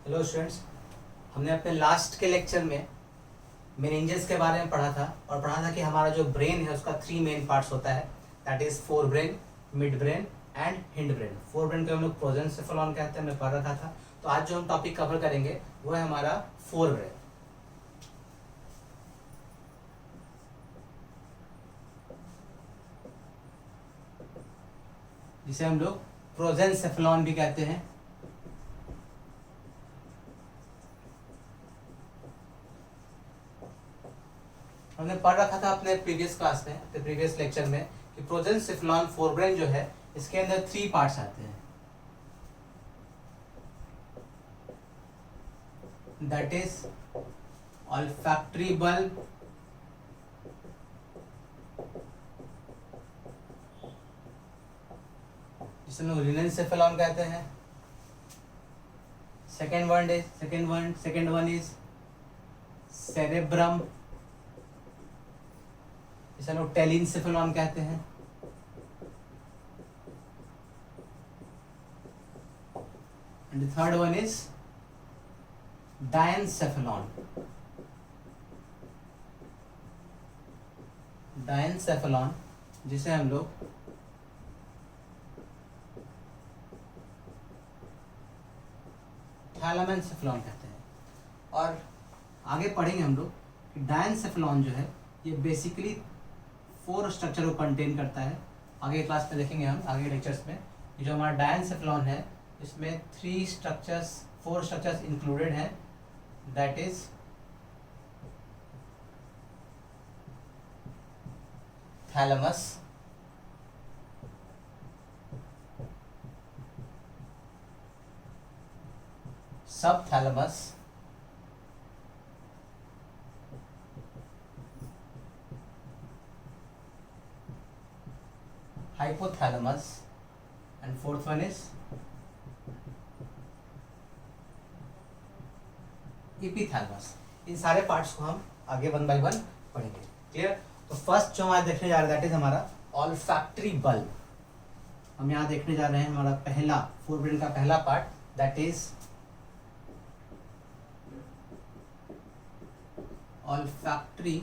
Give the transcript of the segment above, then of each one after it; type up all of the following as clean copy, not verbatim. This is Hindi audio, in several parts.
हेलो स्टूडेंट्स, हमने अपने लास्ट के लेक्चर में मेनिंजेस के बारे में पढ़ा था और पढ़ा था कि हमारा जो ब्रेन है उसका 3 मेन पार्ट्स होता है, that is fore brain, mid brain and hind brain. Fore brain को हम लोग प्रोजेंसेफेलॉन कहते हैं, हमने पढ़ रखा था। तो आज जो हम टॉपिक कवर करेंगे वो है हमारा फोर ब्रेन, जिसे हम लोग प्रोजेंसेफेलॉन भी कहते हैं। हमने पढ़ रखा था अपने प्रीवियस क्लास में, अपने प्रीवियस लेक्चर में, कि प्रोजेंसेफेलॉन फोरब्रेन जो है इसके अंदर 3 पार्ट्स आते हैं, दैट इज ऑल्फैक्टरी बल्ब, जिसे हम लोग लिनेंसेफेलॉन कहते हैं। सेकेंड वन इज सेरेब्रम, जिसे हम लोग टेलिनसेफेलॉन कहते हैं। And the third one is diencephalon, जिसे हम लोग थैलेमेनसेफेलॉन कहते हैं। और आगे पढ़ेंगे हम लोग कि डायनसेफेलॉन जो है ये बेसिकली 4 स्ट्रक्चर को कंटेन करता है। आगे क्लास में देखेंगे हम, आगे लेक्चर्स में। ये जो हमारा डायनसेफेलॉन है इसमें 4 स्ट्रक्चर्स इंक्लूडेड हैं, that is thalamus, subthalamus, hypothalamus, and fourth one is epithalamus। इन सारे पार्ट्स को हम आगे 1 बाय 1 पढ़ेंगे। क्लियर? तो फर्स्ट जो हम आज देखने जा रहे हैं दैट इज हमारा ऑल्फैक्टरी बल्ब। हम यहाँ देखने जा रहे हैं हमारा पहला फोरब्रेन का पहला part, that is olfactory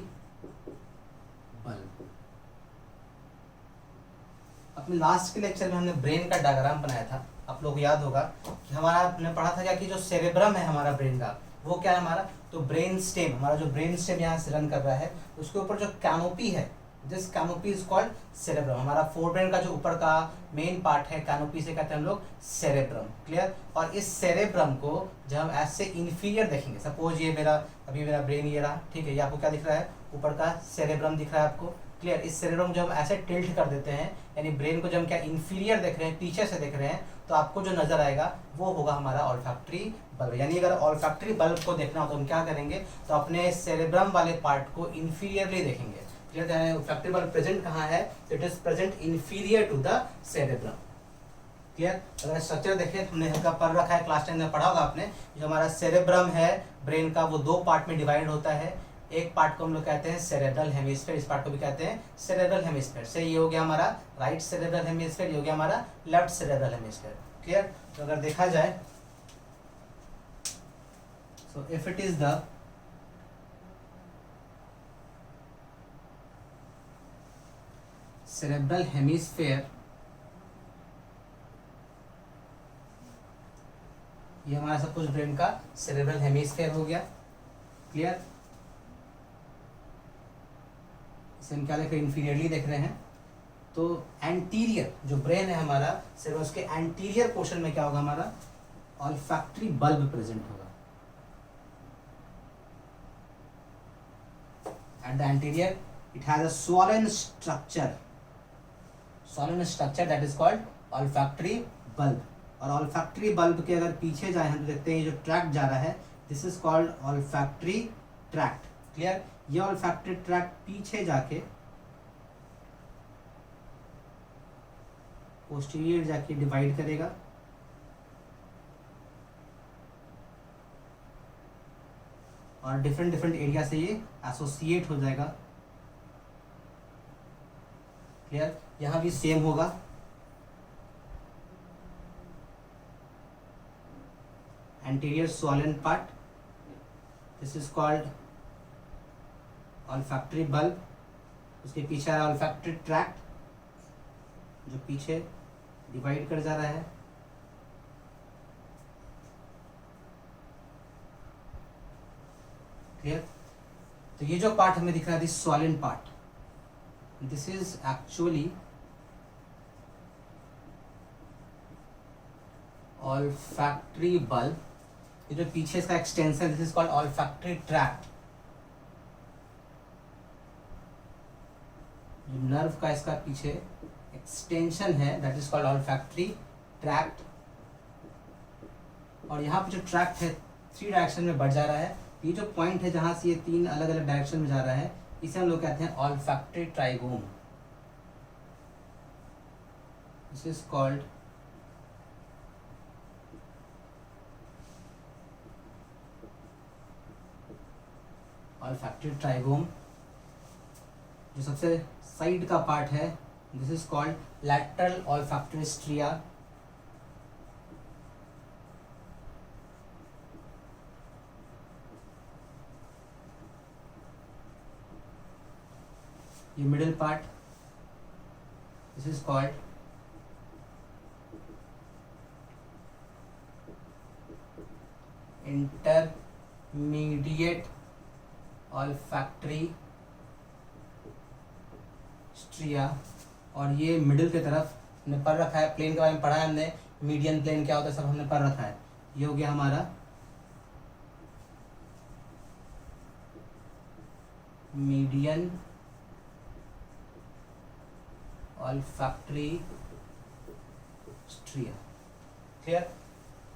bulb. अपने लास्ट के लेक्चर में हमने ब्रेन का डायग्राम बनाया था, आप लोग को याद होगा कि हमारा हमने पढ़ा था क्या कि जो सेरेब्रम है हमारा ब्रेन का, वो क्या है हमारा, तो ब्रेन स्टेम, हमारा जो ब्रेन स्टेम यहाँ से रन कर रहा है उसके ऊपर जो कैनोपी है, this canopy is called cerebrum. हमारा फोरब्रेन का जो ऊपर का मेन पार्ट है कैनोपी से कहते हैं हम लोग सेरेब्रम। क्लियर? और इस सेरेब्रम को जब हम ऐसे इन्फीरियर देखेंगे, सपोज ये मेरा ब्रेन ये रहा, ठीक है, ये आपको क्या दिख रहा है, ऊपर का सेरेब्रम दिख रहा है आपको। क्लियर? इस सेरेब्रम जब हम ऐसे टिल्ट कर देते हैं, यानी ब्रेन को जब हम क्या इन्फीरियर देख रहे हैं, पीछे से देख रहे हैं, तो आपको जो नजर आएगा वो होगा हमारा ऑल्फैक्टरी बल्ब। यानी अगर ऑल्फैक्टरी बल्ब को देखना हो तो हम क्या करेंगे, तो अपने सेरेब्रम वाले पार्ट को इन्फीरियरली देखेंगे। क्लियर? ऑल्फैक्टरी बल्ब प्रेजेंट कहाँ है, it is present inferior to the cerebrum. Clear? अगर स्ट्रक्चर देखें, हमने हल्का पढ़ रखा है, क्लास 10 में पढ़ा होगा आपने, जो हमारा सेरेब्रम है ब्रेन का वो 2 पार्ट में डिवाइड होता है। एक पार्ट को हम लोग कहते हैं सेरेब्रल हेमिस्फीयर, इस पार्ट को भी कहते हैं सेरेब्रल हेमिस्फीयर। से ये हो गया हमारा राइट सेरेब्रल हेमिस्फीयर, ये हो गया हमारा लेफ्ट सेरेब्रल हेमिस्फीयर। क्लियर? तो अगर देखा जाए, so if it is the cerebral hemisphere, ये हमारा सब कुछ ब्रेन का सेरेब्रल हेमिस्फीयर हो गया। क्लियर? इसे हम क्या देख रहे हैं, इंफीरियरली देख रहे हैं। तो एंटीरियर जो ब्रेन है हमारा सिर्फ उसके एंटीरियर पोर्शन में क्या होगा, हमारा ऑल्फैक्टरी बल्ब प्रेजेंट होगा। At the anterior it has a swollen structure that is called olfactory bulb. और ऑल्फैक्टरी बल्ब के अगर पीछे जाए हम तो देखते हैं ये जो ट्रैक्ट जा रहा है, this is called olfactory tract. Clear? ये ऑल्फैक्टरी ट्रैक्ट पीछे जाके पोस्टीरियर जाके डिवाइड करेगा और डिफरेंट एरिया से ये एसोसिएट हो जाएगा। क्लियर? यहाँ भी सेम होगा। Anterior swollen part, this is called olfactory bulb. उसके पीछे आ रहा है ऑल्फैक्टरी ट्रैक्ट जो पीछे डिवाइड कर जा रहा है। क्लियर? तो ये जो पार्ट हमें दिख रहा है this swollen part, this is actually olfactory bulb. ये जो पीछे इसका extension, this is called olfactory tract. जो नर्व का इसका पीछे एक्सटेंशन है that is called olfactory tract. और यहाँ पे जो ट्रैक्ट है 3 डायरेक्शन में बढ़ जा रहा है। ये जो पॉइंट है जहां से ये 3 अलग अलग डायरेक्शन में जा रहा है, इसे हम लोग कहते हैं olfactory trigone. This is called olfactory trigone. जो सबसे साइड का पार्ट है this is called lateral olfactory stria. ये middle part, this is called intermediate olfactory stria. और ये मिडिल की तरफ हमने पढ़ रखा है, प्लेन के बारे में पढ़ा है हमने, मीडियन प्लेन क्या होता है सब हमने पढ़ रखा है। ये हो गया हमारा median olfactory stria. Clear?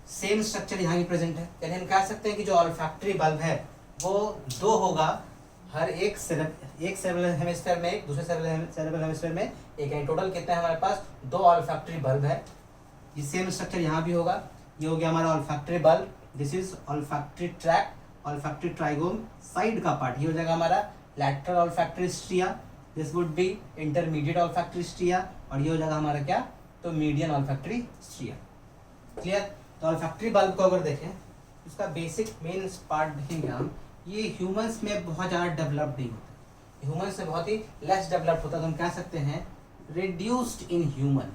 Same structure यहाँ भी प्रेजेंट है, यानी हम कह सकते हैं कि जो ऑल्फैक्टरी बल्ब है वो 2 होगा, हर एक सेरेब्रल हेमिस्फीयर में, एक दूसरे सेरेब्रल हेमिस्फीयर में एक है। टोटल कितना है हमारे पास? 2 ऑल्फैक्टरी बल्ब है। ये सेम स्ट्रक्चर यहाँ भी होगा। ये हो गया हमारा olfactory bulb, this is olfactory tract, olfactory trigone. Side का पार्ट ये हो जाएगा हमारा lateral olfactory stria, this would be intermediate olfactory stria. और ये हो जाएगा हमारा क्या? तो मीडियन ऑल्फैक्टरी स्ट्रिया। क्लियर? तो ऑल्फैक्टरी बल्ब को अगर देखें, उसका बेसिक मेन पार्ट देखेंगे हम, ये ह्यूमंस में बहुत ज़्यादा डेवलप नहीं होता, ह्यूमंस से बहुत ही लेस डेवलप्ड होता है। तो हम कह सकते हैं reduced in human.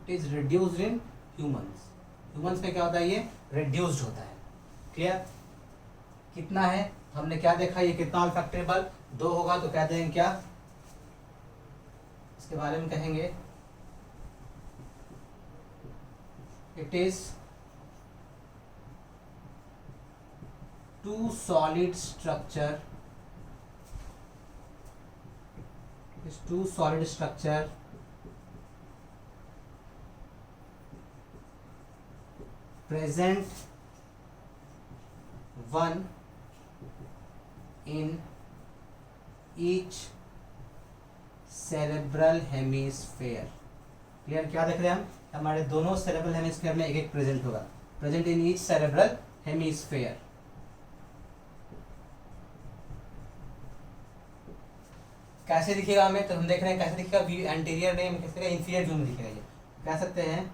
It is reduced in humans. Humans में क्या होता है? ये रिड्यूस्ड होता है। क्लियर? कितना है? हमने क्या देखा? ये कितना ऑल्फैक्टरी बल्ब? 2 होगा तो कह देंगे क्या? इसके बारे में कहेंगे it is 2 solid structure, is 2 solid structure present one in each cerebral hemisphere। Clear? क्या देख रहे हैं हम? हमारे दोनों सेरेब्रल हेमिस्फीयर में एक एक प्रेजेंट होगा, present in each cerebral hemisphere. कैसे दिखेगा हमें? तो हम देख रहे हैं कैसे दिखेगा, व्यू एंटीरियर नहीं, कैसे दिखेगा? इंफीरियर व्यू में दिखेगा। ये कह सकते हैं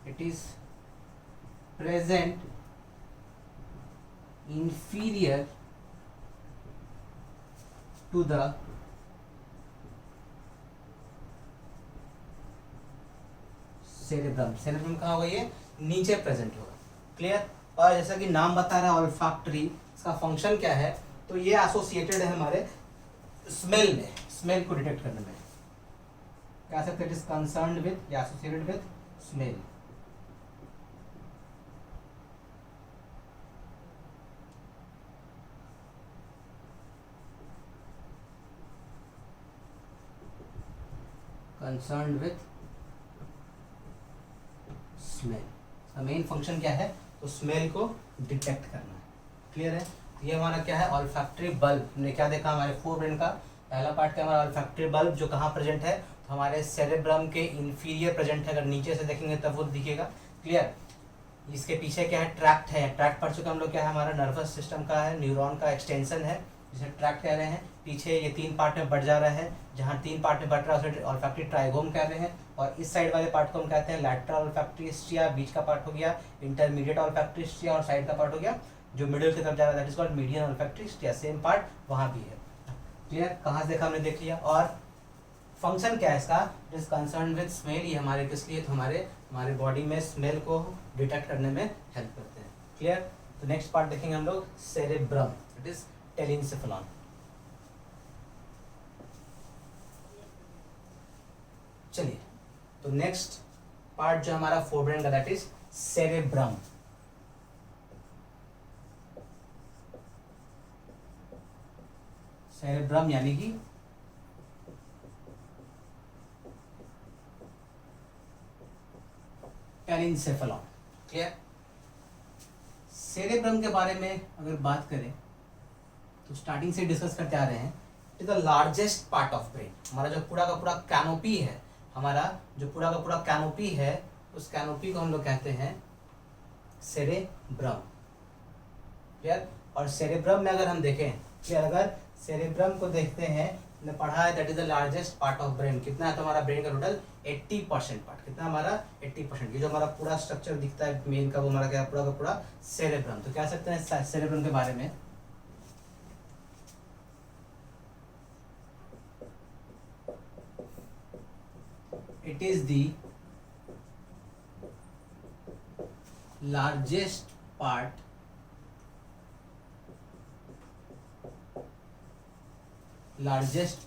it is present inferior to the cerebrum. Cerebrum कहाँ होगा? ये नीचे प्रेजेंट होगा। क्लियर? और जैसा कि नाम बता रहा है ऑल्फैक्टरी, इसका फंक्शन क्या है? तो ये एसोसिएटेड है हमारे स्मेल में, स्मेल को डिटेक्ट करने में। कह सकते हैं इट इज कंसर्न्ड विद या associated with smell. Concerned with smell. Main function क्या है? तो स्मेल को डिटेक्ट करना है। क्लियर है? तो ये हमारा क्या है? Olfactory bulb. हमने क्या देखा? हमारे फोर ब्रेन का पहला पार्ट क्या हमारा ऑल्फैक्टरी बल्ब, जो कहाँ प्रेजेंट है? तो हमारे सेरेब्रम के इंफीरियर प्रेजेंट है। अगर नीचे से देखेंगे तब वो दिखेगा। क्लियर? इसके पीछे क्या है? ट्रैक्ट है। ट्रैक्ट पढ़ चुके हम लोग। क्या है? हमारा नर्वस सिस्टम का है, न्यूरॉन का एक्सटेंशन है। जिसे ट्रैक्ट कह रहे हैं। पीछे ये 3 पार्ट में बढ़ जा रहा है, जहाँ 3 पार्ट में बढ़ रहा है उसे ऑल्फैक्टरी ट्राइगोम कह रहे हैं। और इस साइड वाले पार्ट को हम कहते हैं लैटरल ऑल्फैक्टरी स्ट्रिया, बीच का पार्ट हो गया इंटरमीडिएट ऑल्फैक्टरी स्ट्रिया, और साइड का पार्ट हो गया जो मिडिल की तरफ जा रहा है that is called median olfactory stria. Same part वहाँ भी है। क्लियर, कहाँ से देखा हमने देख लिया। और फंक्शन क्या है इसका, it is concern with smell. ये हमारे किस लिए, तो हमारे बॉडी में स्मेल को डिटेक्ट करने में हेल्प करते हैं। क्लियर, तो नेक्स्ट पार्ट देखेंगे हम लोग सेरेब्रम, इट इज टेलिनसेफेलॉन। चलिए, तो नेक्स्ट पार्ट जो हमारा फोरब्रेन का दैट इज सेरेब्रम। सेरेब्रम यानी कि टेलिनसेफेलॉन। क्लियर, सेरेब्रम के बारे में अगर बात करें तो स्टार्टिंग से डिस्कस करते आ रहे हैं, it is the largest part of brain. हमारा जो पूरा का पूरा कैनोपी है, हमारा जो पूरा का पूरा कैनोपी है, उस कैनोपी को हम लोग कहते हैं सेरेब्रम। क्लियर, और सेरेब्रम में अगर हम देखें, क्लियर, अगर सेरेब्रम को देखते हैं, हमने पढ़ा है that is the largest part of brain. कितना है तो हमारा ब्रेन का टोटल 80% पार्ट, कितना हमारा 80%। ये जो हमारा पूरा स्ट्रक्चर दिखता है मेन का, वो हमारा क्या पूरा का पूरा सेरेब्रम। तो कह सकते हैं सेरेब्रम के बारे में, it is the largest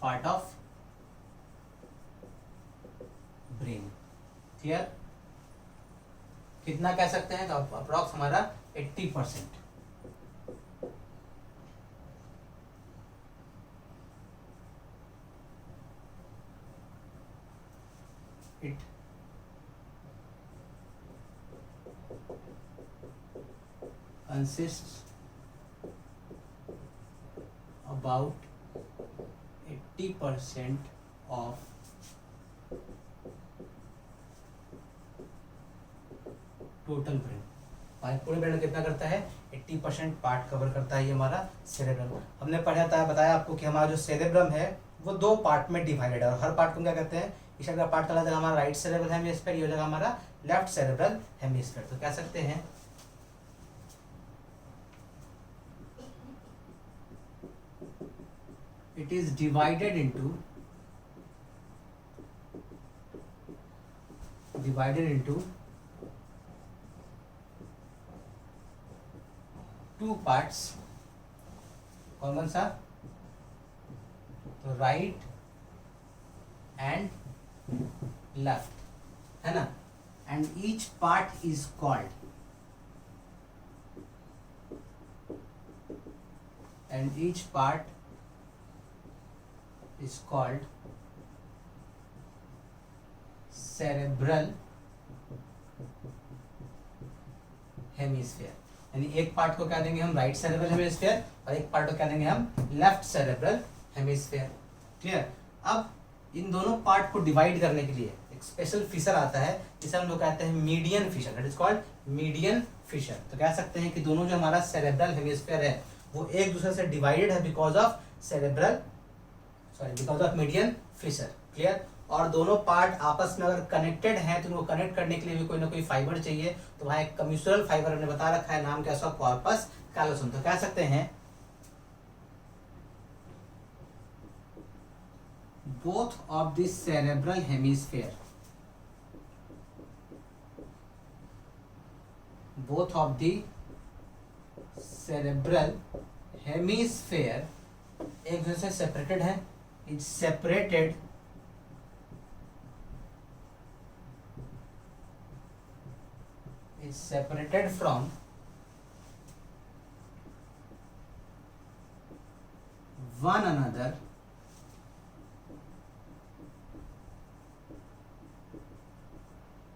part of brain. Clear, कितना कह सकते हैं तो अप्रॉक्स हमारा 80%। It consists about 80% of total brain. हमारे पूरे ब्रेन कितना करता है, 80% पार्ट कवर करता है ये हमारा सेरेब्रम। हमने पढ़ा था, बताया आपको कि हमारा जो सेरेब्रम है वो 2 पार्ट में डिवाइडेड है, और हर पार्ट को क्या कहते हैं, इस का पार्ट चला जाएगा हमारा राइट सेरेब्रल हेमिस्फीयर, ये हो जाएगा हमारा लेफ्ट सेरेब्रल हेमिस्फीयर। तो कह सकते हैं it is divided into two parts। कौन सा, तो राइट एंड लेफ्ट, है ना। And each part is called cerebral hemisphere. यानी एक पार्ट को क्या देंगे हम राइट सेरेब्रल हेमिस्फीयर, और एक पार्ट को क्या देंगे हम लेफ्ट सेरेब्रल हेमिस्फीयर। क्लियर, अब इन दोनों पार्ट को डिवाइड करने के लिए एक स्पेशल फीचर आता है जिसे हम लोग कहते हैं median fissure, that is called median fissure. तो कह सकते हैं कि दोनों जो हमारा सेरेब्रल हेमिस्फीयर है वो एक दूसरे से डिवाइडेड है because of median fissure. Clear, और दोनों पार्ट आपस में अगर कनेक्टेड हैं तो उनको कनेक्ट करने के लिए भी कोई ना कोई फाइबर चाहिए। तो वहाँ एक कम्यूसुरल फाइबर हमने बता रखा है, नाम क्या है, कॉर्पस कैलोसम। तो कह सकते हैं both of the cerebral hemisphere एक दूसरे से सेपरेटेड है, it's separated from one another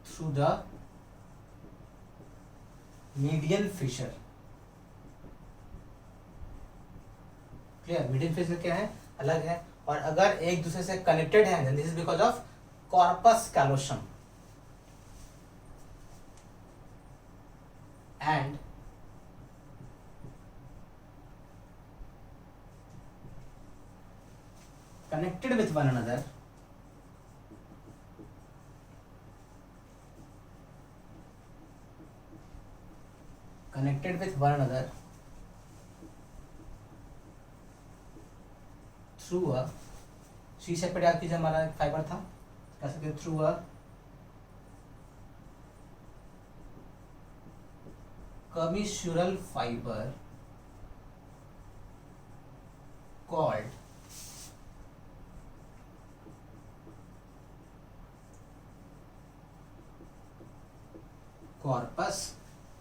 through the median fissure। Clear, median fissure क्या है, अलग है। और अगर एक दूसरे से कनेक्टेड है then this is because of corpus callosum. and connected with one another through a, शीशे पे याद कीजिए हमारा फाइबर था, कह सकते through a commissural fibre called corpus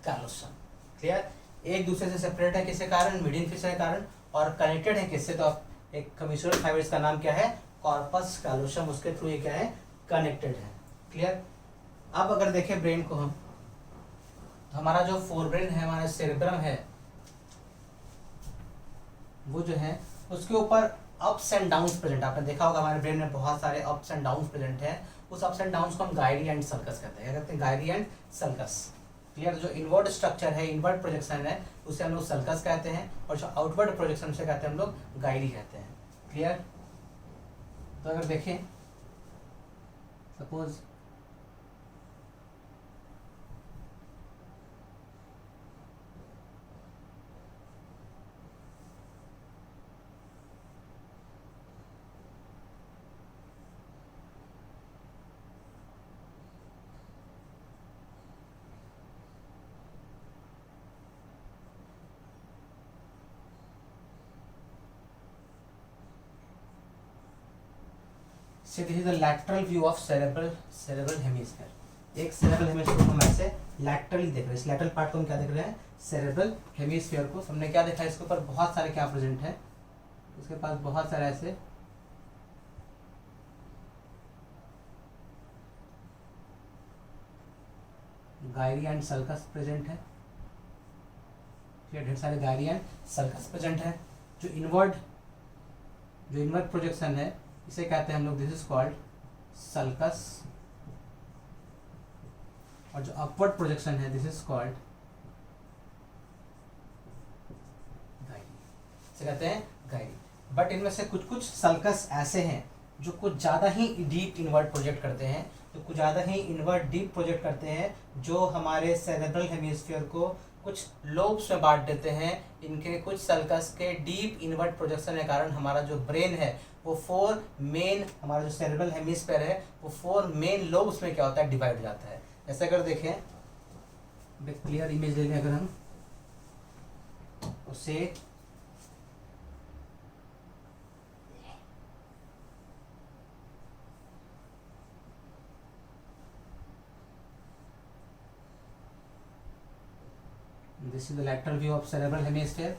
callosum. Clear? एक दूसरे से सेपरेट है किसके कारण? मीडियन फिशर के कारण, और कनेक्टेड है किससे? तो आप एक कमिशुरल फाइबर, इसका नाम क्या है? कॉर्पस कैलोसम, उसके थ्रू ये क्या है? कनेक्टेड है। क्लियर? अब अगर देखें ब्रेन को हम, तो हमारा जो फोरब्रेन है, हमारा सेरेब्रम है, वो जो है उसके ऊपर अप्स एंड डाउन्स प्रेजेंट। आपने देखा होगा हमारे ब्रेन में बहुत सारे अप्स एंड डाउन्स प्रेजेंट हैं। उस अप्स एंड डाउन्स को हम गायरी एंड सल्कस कहते हैं। क्या कहते हैं? Gayri and sulcus. क्लियर? जो इनवर्ड स्ट्रक्चर है, इनवर्ड प्रोजेक्शन है, उसे हम लोग सल्कस कहते हैं, और जो आउटवर्ड प्रोजेक्शन से कहते हैं हम लोग गायरी कहते हैं। क्लियर? तो अगर देखें सपोज से this is the lateral view of cerebral hemisphere. एक सेरेब्रल हेमिस्फीयर को हम ऐसे लैटरली देख रहे हैं। इस लैटरल पार्ट को हम क्या देख रहे हैं? सेरेब्रल हेमिस्फीयर को। हमने क्या देखा है? इसके ऊपर बहुत सारे क्या प्रेजेंट है? इसके पास बहुत सारे ऐसे गायरी एंड सल्कस प्रेजेंट है। ढेर सारे गायरी एंड सल्कस प्रेजेंट है। जो इनवर्ड प्रोजेक्शन है, इसे कहते हैं हम लोग, दिस इज कॉल्ड सल्कस, और जो अपवर्ड प्रोजेक्शन है, दिस इज कॉल्ड गायरी। इसे कहते हैं गायरी। बट इनमें से कुछ कुछ सल्कस ऐसे हैं जो कुछ ज़्यादा ही डीप इनवर्ड प्रोजेक्ट करते हैं, तो कुछ ज़्यादा ही इनवर्ड डीप प्रोजेक्ट करते हैं, जो हमारे सेरेब्रल हेमिस्फीयर को कुछ लोब्स में बांट देते हैं। इनके कुछ सल्कस के डीप इनवर्ड प्रोजेक्शन के कारण हमारा जो ब्रेन है वो फोर मेन, हमारा जो सेरेब्रल हेमिस्फीयर है वो फोर मेन लोब्स में क्या होता है? डिवाइड हो जाता है। ऐसे अगर देखें, क्लियर इमेज ले लें अगर हम उसे, this is the lateral view of cerebral hemisphere.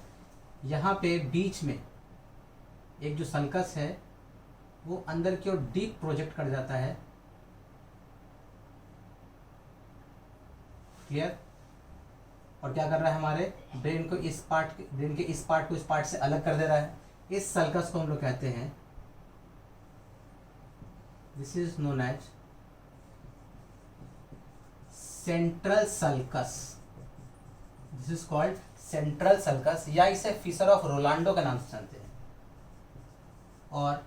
यहाँ पे बीच में एक जो सल्कस है वो अंदर की ओर डीप प्रोजेक्ट कर जाता है। क्लियर? और क्या कर रहा है? हमारे ब्रेन को इस पार्ट, ब्रेन के इस पार्ट को इस पार्ट से अलग कर दे रहा है। इस सल्कस को हम लोग कहते हैं, this is known as central sulcus. This is called central sulcus, या इसे फिशर ऑफ रोलांडो के नाम से जानते हैं। और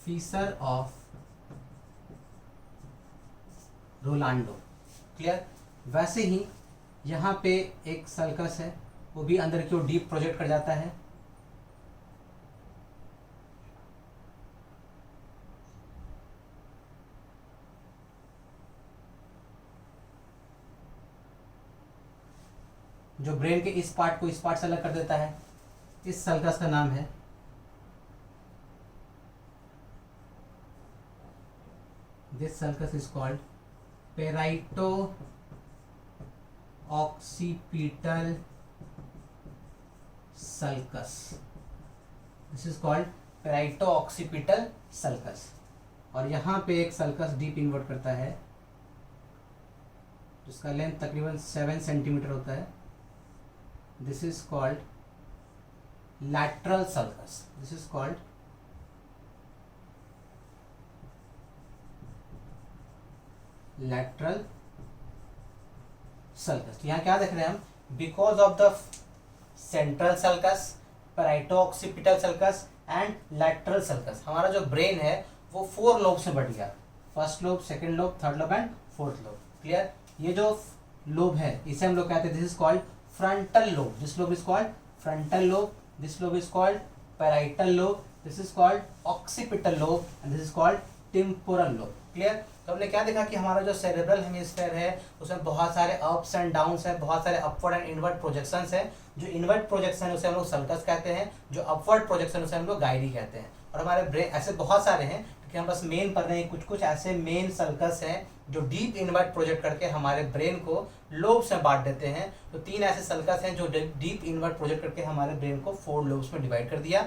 फिशर ऑफ रोलांडो। क्लियर? वैसे ही यहाँ पे एक सल्कस है, वो भी अंदर की ओर डीप प्रोजेक्ट कर जाता है। जो ब्रेन के इस पार्ट को इस पार्ट से अलग कर देता है। इस सल्कस का नाम है this sulcus is called parieto occipital sulcus. This is called parieto occipital sulcus. और यहाँ पे एक सल्कस डीप इन्वर्ट करता है, जिसका लेंथ तकरीबन 7 सेंटीमीटर होता है। This is called lateral sulcus. This is called lateral sulcus. यहाँ क्या देख रहे हैं हम? Because of the central sulcus, पैराइटो occipital sulcus and lateral sulcus. हमारा जो ब्रेन है वो 4 लोब्स में बढ़ गया, first lobe, second lobe, third lobe and fourth lobe. Clear? ये जो लोब है इसे हम लोग कहते हैं this is called frontal lobe, this lobe is called frontal lobe, this lobe is called parietal lobe, this is called occipital lobe and this is called temporal lobe. Clear? तो हमने क्या देखा कि हमारा जो सेरेब्रल हेमिस्फीयर है उसमें बहुत सारे अप्स एंड डाउन्स है, बहुत सारे अपवर्ड एंड इनवर्ड प्रोजेक्शंस है। जो इनवर्ड प्रोजेक्शन है उसे हम लोग सल्कस कहते हैं, जो अपवर्ड प्रोजेक्शन उसे हम लोग गाइडी कहते हैं। और हमारे ब्रेन ऐसे बहुत सारे हैं कि हम बस मेन पढ़ रहे हैं, कुछ कुछ ऐसे मेन सल्कस हैं जो डीप इनवर्ड प्रोजेक्ट करके हमारे ब्रेन को लोब्स में बांट देते हैं। तो 3 ऐसे सल्कस हैं जो डीप इनवर्ड प्रोजेक्ट करके हमारे ब्रेन को 4 लोब्स में डिवाइड कर दिया।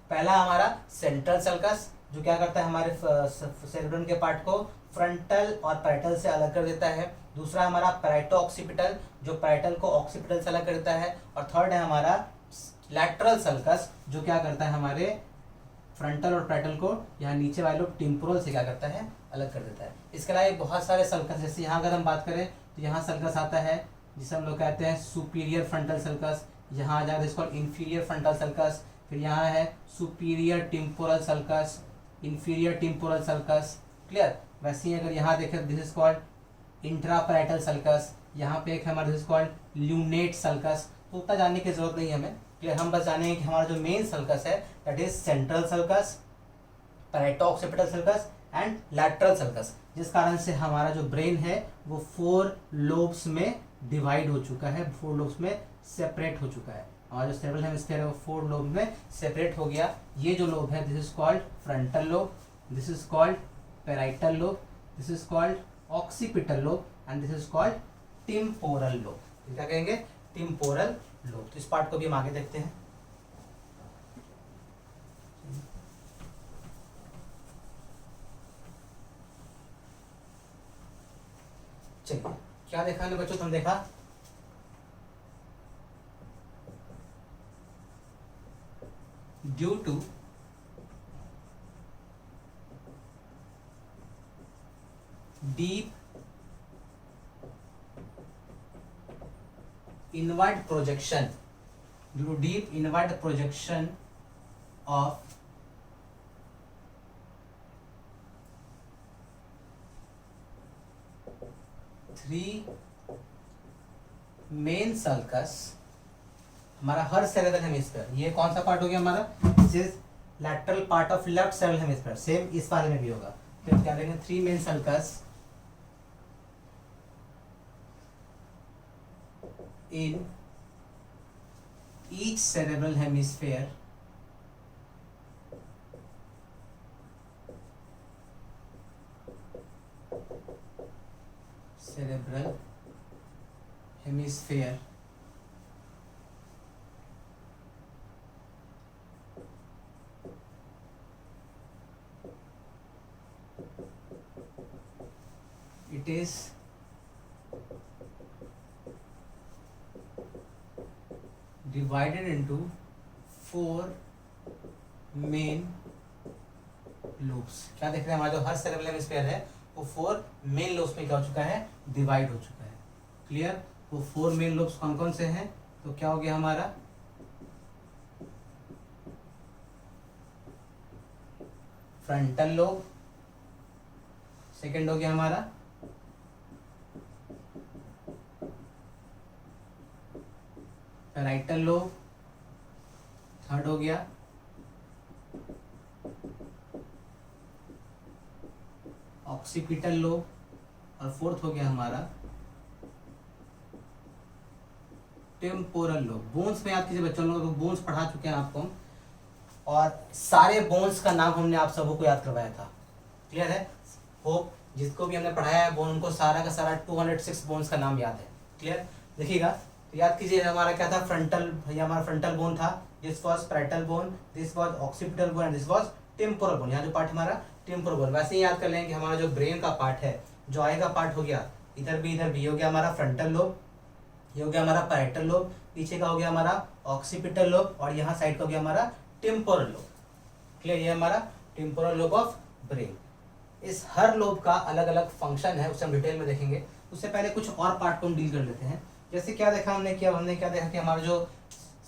पहला हमारा सेंट्रल सल्कस जो क्या करता है हमारे सेरेब्रम के पार्ट को फ्रंटल और पैराइटल से अलग कर देता है। दूसरा हमारा पैराइटो ऑक्सीपिटल जो पैराइटल को ऑक्सीपिटल से अलग कर देता है। और थर्ड है हमारा लैटरल सल्कस जो क्या करता है हमारे फ्रंटल और पैराइटल को यहाँ नीचे वाले लोग टेम्पोरल से क्या करता है अलग कर देता है। इसके अलावा बहुत सारे सल्कस, जैसे यहाँ अगर हम बात करें तो यहाँ सल्कस आता है जिसे हम लोग कहते हैं सुपीरियर फ्रंटल सल्कस, यहाँ आ जाता है इंफीरियर फ्रंटल सल्कस, फिर यहाँ है superior temporal sulcus, inferior temporal sulcus. Clear? वैसे ही अगर यहाँ देखें दिस इज कॉल्ड इंट्रापैराइटल सल्कस, यहाँ पे एक हमारा this is called lunate sulcus. तो उतना जानने की जरूरत नहीं है हमें। क्लियर? हम बस जाने कि हमारा जो मेन सल्कस है that is central sulcus, पैराइटो occipital sulcus and lateral sulcus, जिस कारण से हमारा जो ब्रेन है वो 4 लोब्स में डिवाइड हो चुका है, 4 लोब्स में सेपरेट हो चुका है। हमारा जो सेरेब्रल हेमिस्फीयर है वो 4 लोब में सेपरेट हो गया। ये जो लोब है this is called frontal lobe, this is called parietal lobe, this is called occipital lobe and this is called temporal lobe. क्या कहेंगे? Temporal lobe. तो इस पार्ट को भी हम आगे देखते हैं। चलिए क्या देखा हमने बच्चों? तुम देखा due to deep inward projection, due to deep inward projection of three main sulcus, हमारा हर सेरेब्रल हेमिस्फीयर, ये कौन सा पार्ट हो गया हमारा? This is lateral part of left cerebral hemisphere. Same इस वाले में भी होगा। तो क्या देखेंगे? 3 main sulcus in each cerebral hemisphere it is divided into 4 main lobes। क्या देख रहे हैं? हमारा जो हर सेरेब्रल हेमिस्फीयर है वो 4 मेन लोब्स में क्या हो चुका है? डिवाइड हो चुका है। क्लियर? वो 4 मेन लोब्स कौन कौन से हैं? तो क्या हो गया हमारा? फ्रंटल लोब, सेकंड हो गया हमारा पैराइटल लोब, थर्ड हो गया ऑक्सीपिटल लोब और फोर्थ हो गया हमारा टेम्पोरल लोब। बोन्स में याद कीजिए बच्चों, लोग तो बोन्स पढ़ा चुके हैं आपको, और सारे बोन्स का नाम हमने आप सबको को याद करवाया था। क्लियर है? होप जिसको भी हमने पढ़ाया है बोन उनको सारा का सारा 206 बोन्स का नाम याद है। क्लियर? देखिएगा तो याद कीजिए हमारा क्या था? फ्रंटल, भैया हमारा फ्रंटल बोन था, this was parietal bone, this was occipital bone and this was temporal bone. यहाँ जो पार्ट हमारा टेम्पोरल बोन। वैसे ही याद कर लें कि हमारा जो ब्रेन का पार्ट है, जो आई का पार्ट हो गया, इधर भी हो गया हमारा फ्रंटल लोब, ये हो गया हमारा पैराइटल लोब, पीछे का हो गया हमारा ऑक्सीपिटल लोब और यहाँ साइड का हो गया हमारा टेम्पोरल लोब। क्लियर? ये हमारा टेम्पोरल लोब ऑफ ब्रेन। इस हर लोब का अलग अलग फंक्शन है, उसे हम डिटेल में देखेंगे। उससे पहले कुछ और पार्ट को हम डील कर लेते हैं। जैसे क्या देखा हमने क्या देखा कि हमारा जो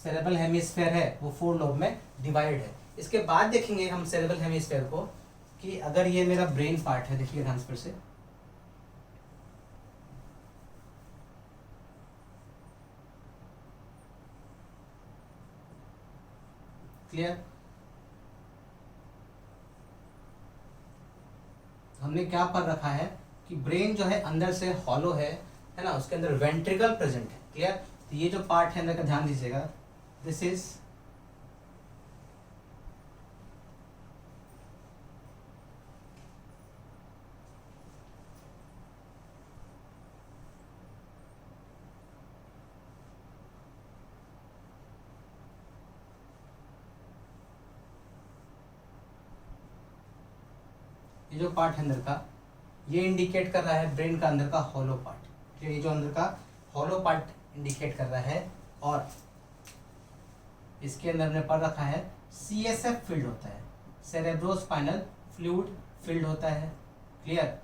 सेरेब्रल हेमिस्फेयर है वो 4 लोब में डिवाइड है। इसके बाद देखेंगे हम सेरेब्रल हेमिस्फेयर को कि अगर ये मेरा ब्रेन पार्ट है, देखिए ध्यान से फिर से, क्लियर, हमने क्या पढ़ रखा है कि ब्रेन जो है अंदर से हॉलो है ना, उसके अंदर वेंट्रिकल प्रेजेंट है, क्लियर। तो ये जो पार्ट है अंदर का ध्यान दीजिएगा, दिस इज ये जो पार्ट है अंदर का, ये इंडिकेट कर रहा है ब्रेन का अंदर का हॉलो पार्ट। ये जो अंदर का हॉलो पार्ट इंडिकेट कर रहा है, और इसके अंदर हमने पढ़ रखा है CSF फील्ड होता है, सेरेब्रोस्पाइनल फ्लूइड फील्ड होता है, क्लियर।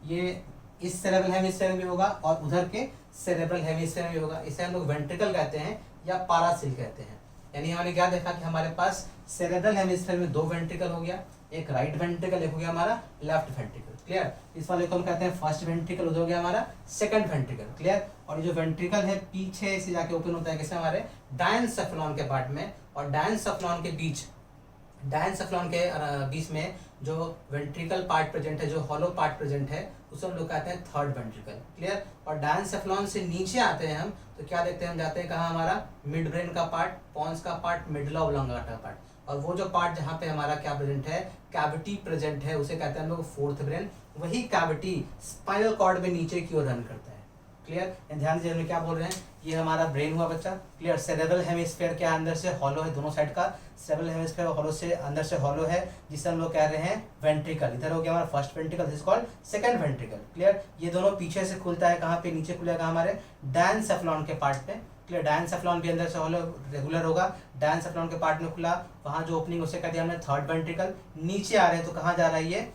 ये इस सेरेब्रल हेमिस्फीयर में भी होगा और उधर के सेरेब्रल हेमिस्फीयर में भी होगा। इसे हम लोग वेंट्रिकल कहते हैं या पारासिल कहते हैं। यानी हमने क्या देखा कि हमारे पास सेरेब्रल हेमिस्फीयर में 2 वेंट्रिकल हो गया, एक राइट वेंट्रिकल, एक हो गया हमारा लेफ्ट वेंट्रिकल, क्लियर। इस वाले को हम कहते हैं फर्स्ट वेंट्रिकल, उधर हो गया हमारा सेकंड वेंट्रिकल, क्लियर। और ये जो वेंट्रिकल है पीछे से जाके ओपन होता है किसमें, हमारे डायनसेफेलॉन के पार्ट में, और डायनसेफेलॉन के बीच में जो वेंट्रिकल पार्ट प्रेजेंट है, जो हॉलो पार्ट प्रेजेंट है, उसे हम लोग कहते हैं थर्ड वेंट्रिकल, क्लियर। और डायनसेफेलॉन से नीचे आते हैं हम तो क्या देखते हैं, हम जाते हैं कहाँ, हमारा मिड ब्रेन का पार्ट, पॉन्स का पार्ट, मेडुला ओब्लांगाटा पार्ट, और वो जो पार्ट जहाँ पे हमारा क्या प्रेजेंट है, कैविटी प्रेजेंट है, उसे कहते हैं हम लोग फोर्थ ब्रेन। वही कैविटी स्पाइनल कॉर्ड में नीचे की ओर रन करता है, क्लियर। ध्यान से हम क्या बोल रहे हैं, ये हमारा ब्रेन हुआ बच्चा, क्लियर। सेरेब्रल हेमिस्फीयर के अंदर से हॉलो है, दोनों साइड का सेरेब्रल हेमिस्फीयर हॉलो से अंदर से हॉलो है, जिसे हम लोग कह रहे हैं वेंट्रिकल। इधर हो गया हमारा first ventricle, this is called second ventricle, clear. ये दोनों पीछे से खुलता है, कहाँ पे, नीचे खुलेगा हमारे डायनसेफेलॉन के पार्ट पे, क्लियर। डायनसेफेलॉन भी अंदर से हॉलो रेगुलर होगा, डायनसेफेलॉन के पार्ट में खुला, वहां जो ओपनिंग उसे कह दिया हमने थर्ड वेंट्रिकल। नीचे आ रहे हैं तो कहाँ जा रहा है ये,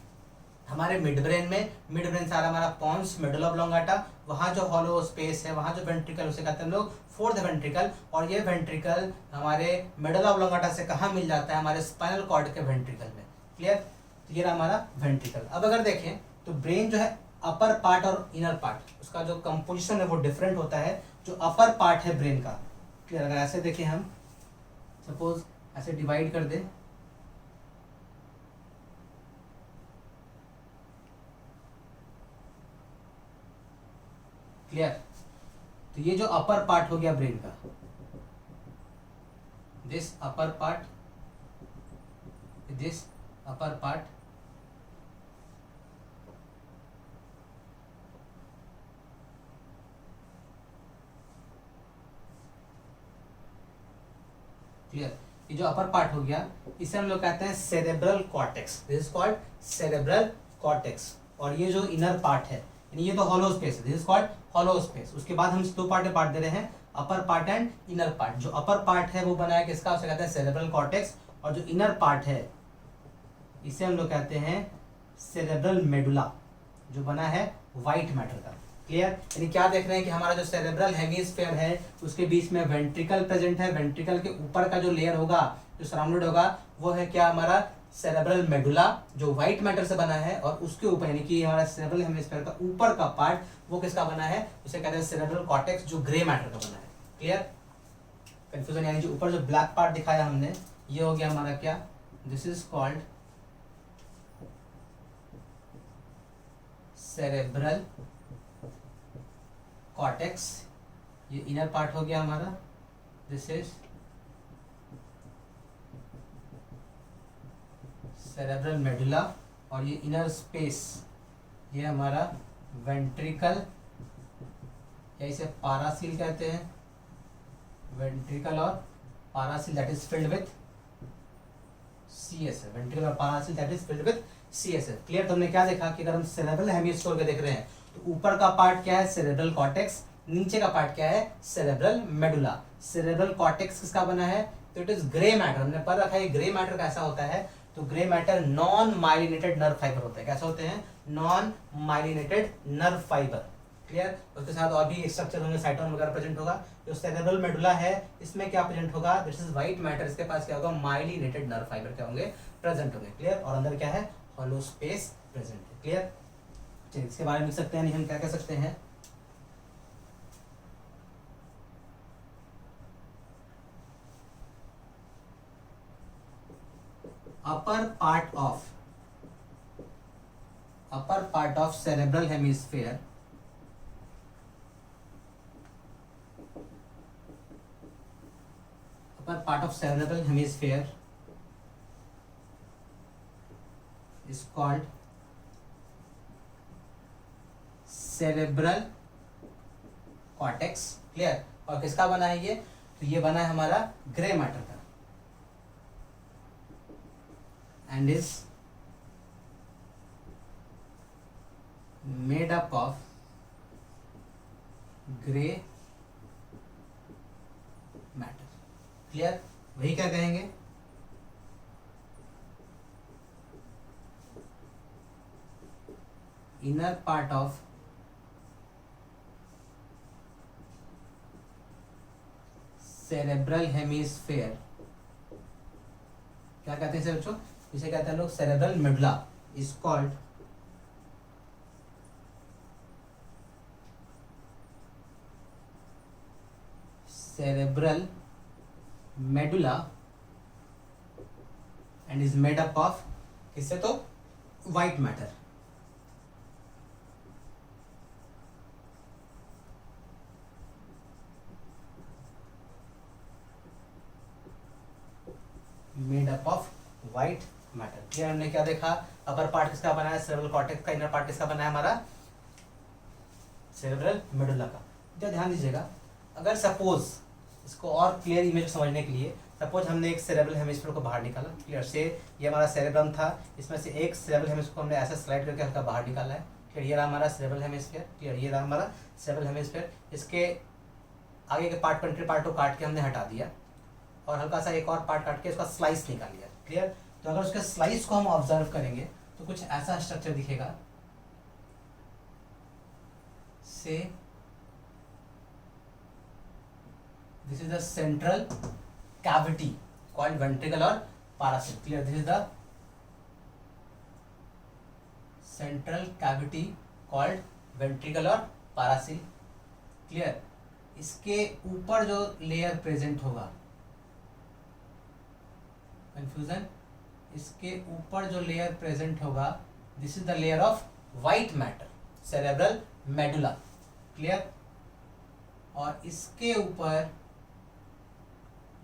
हमारे मिड ब्रेन में, मिड ब्रेन से आ रहा हमारा पॉन्स, मेडुला ओब्लांगाटा, वहाँ जो हॉलो स्पेस है, वहाँ जो वेंट्रिकल उसे कहते हैं हम लोग फोर्थ वेंट्रिकल। और ये वेंट्रिकल हमारे मेडुला ओब्लांगाटा से कहाँ मिल जाता है, हमारे स्पाइनल कॉर्ड के वेंट्रिकल में, क्लियर। तो ये रहा हमारा वेंट्रिकल। अब अगर देखें तो ब्रेन जो है अपर पार्ट और इनर पार्ट, उसका जो कंपोजिशन है वो डिफरेंट होता है। जो अपर पार्ट है ब्रेन का, क्लियर, अगर ऐसे देखें हम, सपोज ऐसे डिवाइड कर दें, क्लियर। तो ये जो अपर पार्ट हो गया ब्रेन का, this upper part, this upper part, clear. ये जो अपर पार्ट हो गया इसे हम लोग कहते हैं cerebral cortex, this is called cerebral cortex. और ये जो इनर पार्ट है, ये तो हॉलो स्पेस है, this is called hollow space. उसके बाद हम 2 पार्ट में बांट दे रहे हैं, upper part and inner part. जो अपर पार्ट है वो बना है किसका, उसे कहते हैं सेरेब्रल कॉर्टेक्स, और जो इनर पार्ट है इसे हम लोग कहते हैं सेरेब्रल मेडुला, जो बना है व्हाइट मैटर का, क्लियर। यानी क्या देख रहे हैं कि हमारा जो सेरेब्रल हेमिस्फीयर है उसके बीच में वेंट्रिकल प्रेजेंट है, वेंट्रिकल के ऊपर का जो लेयर होगा, जो सराउंडेड होगा, वो है क्या, हमारा सेरेब्रल मेडुला, जो व्हाइट मैटर से बना है। और उसके ऊपर यानी कि हमारा सेरेब्रल हेमिस्फीयर का ऊपर का पार्ट वो किसका बना है, उसे कहते हैं सेरेब्रल कॉर्टेक्स, जो ग्रे मैटर का बना है, क्लियर। कंफ्यूजन, यानी जो ऊपर जो ब्लैक पार्ट दिखाया हमने, ये हो गया हमारा क्या, this is called cerebral cortex. ये इनर पार्ट हो गया हमारा, दिस इज सेरेब्रल मेडुला। और ये इनर स्पेस, ये हमारा वेंट्रिकल, या इसे पारासील कहते हैं, वेंट्रिकल और paracele, that is filled with CSF, ventricle और paracele that is filled with CSF, clear. तो हमने क्या देखा कि अगर हम सेरेब्रल हेमिस्फीयर को देख रहे हैं तो ऊपर का पार्ट क्या है, सेरेब्रल कॉर्टेक्स, नीचे का पार्ट क्या है, सेरेब्रल मेडुला। सेरेब्रल कॉर्टेक्स किसका बना है, तो इट इज ग्रे मैटर, हमने पढ़ रखा है ग्रे मैटर कैसा होता है। तो grey matter non myelinated nerve fibre होता है, कैसे होते हैं, non myelinated nerve fibre, clear. उसके साथ और भी स्ट्रक्चर होंगे, साइटोन वगैरह प्रेजेंट होगा। जो सेरेब्रल मेडुला है इसमें क्या प्रेजेंट होगा, दिस इज व्हाइट मैटर, इसके पास क्या होगा, माइलिनेटेड नर्व फाइबर क्या होंगे, प्रेजेंट होंगे। क्लियर। और अंदर क्या है, हॉलो स्पेस प्रेजेंट है। क्लियर। चलिए इसके बारे में लिख सकते हैं, नहीं हम क्या कह सकते हैं, upper part of cerebral hemisphere, upper part of cerebral hemisphere is called cerebral cortex। Clear. और किसका बना है ये, तो ये बना है हमारा ग्रे मैटर का, and is made up of grey matter. Clear. वही क्या कहेंगे, inner part of cerebral hemisphere, क्या कहते हैं इसे बच्चों, इसे कहते हैं लोग cerebral medulla, is called cerebral medulla and is made up of, किससे, तो white matter. Made up of white matter. Clear. हमने क्या देखा, अपर पार्ट किसका बना है, सेरेब्रल कॉर्टेक्स का, इनर पार्ट किसका बना है हमारा, सेरेब्रल मेडुला का। तो ध्यान दीजिएगा, अगर सपोज इसको और क्लियर इमेज समझने के लिए, सपोज हमने एक सेरेब्रल हेमिस्फीयर को बाहर निकाला। क्लियर। से ये हमारा सेरेब्रम था, इसमें से एक सेरेब्रल हेमिस्फीयर को हमने ऐसे स्लाइड करके हल्का बाहर निकाला है। क्लियर। ये रहा हमारा सेरेब्रल हेमिस्फीयर। क्लियर। ये रहा हमारा सेरेब्रल हेमिस्फीयर। इसके आगे के पार्ट, कंट्री पार्ट को काट के हमने हटा दिया और हल्का सा एक और पार्ट काट के उसका स्लाइस निकाल लिया। क्लियर। तो अगर उसके स्लाइस को हम ऑब्जर्व करेंगे तो कुछ ऐसा स्ट्रक्चर दिखेगा, से this is the central cavity called ventricle or paracel। clear। this is the central cavity called ventricle or paracel। clear। इसके ऊपर जो लेयर प्रेजेंट होगा, कंफ्यूजन, इसके ऊपर जो लेयर प्रेजेंट होगा, this is the layer of white matter, cerebral medulla. Clear. और इसके ऊपर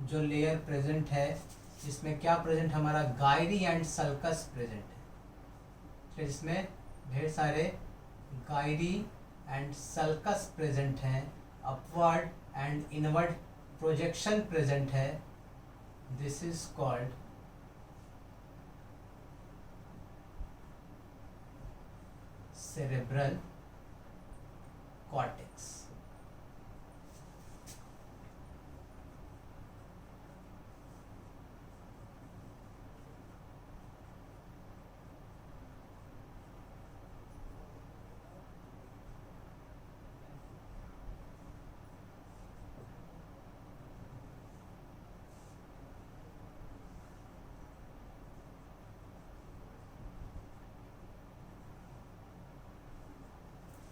जो लेयर प्रेजेंट है, जिसमें क्या प्रेजेंट, हमारा गायरी एंड सल्कस प्रेजेंट है। फिर इसमें ढेर सारे गायरी एंड सल्कस प्रेजेंट हैं, upward and inward projection present है। This is called cerebral cortex.